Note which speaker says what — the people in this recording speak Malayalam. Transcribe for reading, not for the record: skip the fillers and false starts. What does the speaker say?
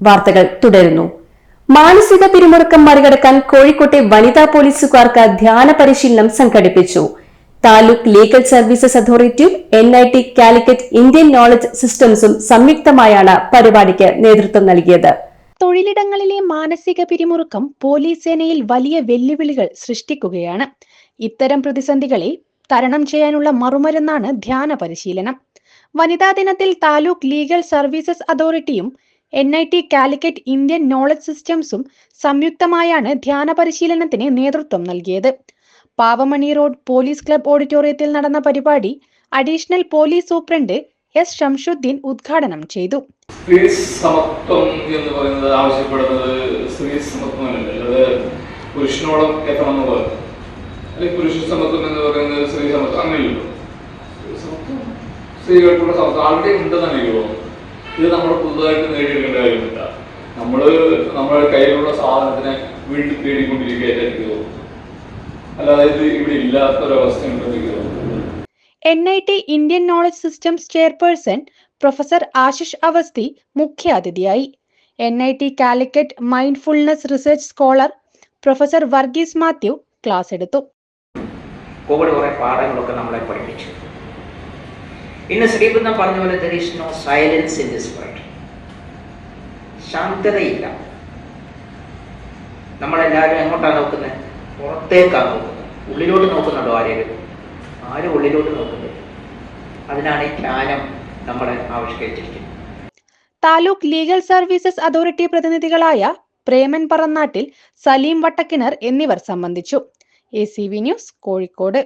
Speaker 1: വാർത്തകൾ തുടരുന്നു. മാനസിക പിരിമുറുക്കം മറികടക്കാൻ കോഴിക്കോട്ടെ വനിതാ പോലീസുകാർക്ക് ധ്യാന പരിശീലനം സംഘടിപ്പിച്ചു. താലൂക്ക് ലീഗൽ സർവീസസ് അതോറിറ്റിയും NIT കാലിക്കറ്റ് ഇന്ത്യൻ നോളജ് സിസ്റ്റംസും സംയുക്തമായാണ് പരിപാടിക്ക് നേതൃത്വം നൽകിയത്.
Speaker 2: തൊഴിലിടങ്ങളിലെ മാനസിക പിരിമുറുക്കം പോലീസ് സേനയിൽ വലിയ വെല്ലുവിളികൾ സൃഷ്ടിക്കുകയാണ്. ഇത്തരം പ്രതിസന്ധികളെ തരണം ചെയ്യാനുള്ള മറുമരുന്നാണ് ധ്യാന പരിശീലനം. വനിതാ ദിനത്തിൽ താലൂക്ക് ലീഗൽ സർവീസസ് അതോറിറ്റിയും NIT കാലിക്കറ്റ് ഇന്ത്യൻ നോളജ് സിസ്റ്റംസും സംയുക്തമായാണ് ധ്യാന പരിശീലനത്തിന് നേതൃത്വം നൽകിയത്. പാവമണി റോഡ് പോലീസ് ക്ലബ് ഓഡിറ്റോറിയത്തിൽ നടന്ന പരിപാടി additional police superintendent S. Shamsuddin ഉദ്ഘാടനം ചെയ്തു.
Speaker 3: സ്ത്രീ സമത്വം എന്ന് പറയുന്നത് ആവശ്യപ്പെടുന്നത് സ്ത്രീ സമത്വമല്ല, അത് പുരുഷനോളം എത്തണമെന്ന് പറയുന്നത്, അല്ലെങ്കിൽ പുരുഷ സമത്വം എന്ന് പറയുന്നത് സ്ത്രീ സമത്വം അങ്ങനെയല്ലോ. സ്ത്രീകൾക്കുള്ള സമത്വം ആളുടെ ഉണ്ടെന്നാണ് എനിക്ക് തോന്നുന്നത്. ഇത് നമ്മൾ പുതുതായിട്ട് നേടിയെടുക്കേണ്ട കാര്യമില്ല. നമ്മുടെ കയ്യിലുള്ള സാധനത്തിനെ വീണ്ടും തേടിക്കൊണ്ടിരിക്കുകയായിട്ട് എനിക്ക് തോന്നുന്നു. അല്ലാതെ ഇത് ഇവിടെ ഇല്ലാത്തൊരവസ്ഥ ഉണ്ടെന്ന് എനിക്ക് തോന്നുന്നു.
Speaker 2: NIT Indian knowledge systems chairperson professor Ashish Awasthi മുഖ്യാതിഥിയായി. NIT Calicut mindfulness research scholar professor Varghese Mathew class എടുത്തു.
Speaker 4: കോവിഡ് കുറെ പാഠങ്ങളൊക്കെ നമ്മളെ പഠിപ്പിച്ചു. ഇന്ന് ശ്രീബുദ്ധൻ പറഞ്ഞ പോലെ there is no silence in this world. ശാന്തതയില്ല. നമ്മളെല്ലാവരും എങ്ങോട്ടാണ് നോക്കുന്നത്? പുറത്തേക്കാണ് നോക്കുന്നത്. ഉള്ളിലോട്ട് നോക്കുന്നുണ്ടോ ആരെങ്കിലും? ആരും ഉള്ളിലോട്ട് നോക്കുന്നില്ല. അതിനാണ് ഈ ധ്യാനം നമ്മളെ ആവിഷ്കരിച്ചിരിക്കുന്നത്.
Speaker 2: താലൂക്ക് ലീഗൽ സർവീസസ് അതോറിറ്റി പ്രതിനിധികളായ പ്രേമൻ പറന്നാട്ടിൽ, സലീം വട്ടക്കിണർ എന്നിവർ സംബന്ധിച്ചു. ACV news, Kozhikode.